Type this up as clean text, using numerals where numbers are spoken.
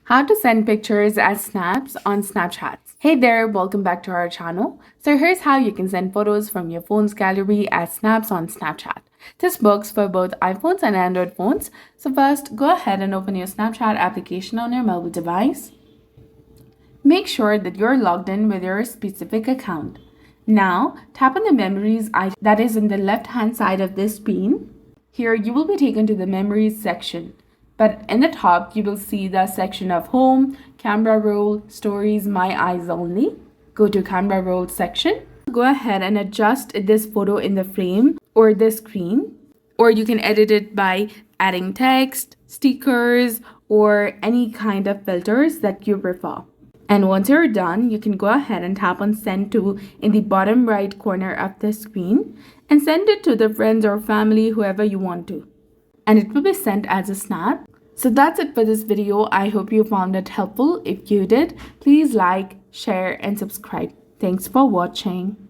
How to send pictures as snaps on Snapchat. Hey there, welcome back to our channel. So here's how you can send photos from your phone's gallery as snaps on Snapchat. This works for both iPhones and Android phones. So first, go ahead and open your Snapchat application on your mobile device. Make sure that you're logged in with your specific account. Now, tap on the memories icon that is in the left-hand side of this screen. Here, you will be taken to the memories section. But in the top, you will see the section of home, camera roll, stories, my eyes only. Go to camera roll section. Go ahead and adjust this photo in the frame or the screen. Or you can edit it by adding text, stickers, or any kind of filters that you prefer. And once you're done, you can go ahead and tap on send to in the bottom right corner of the screen and send it to the friends or family, whoever you want to. And it will be sent as a snap. So that's it for this video. I hope you found it helpful. If you did, please like, share, and subscribe. Thanks for watching.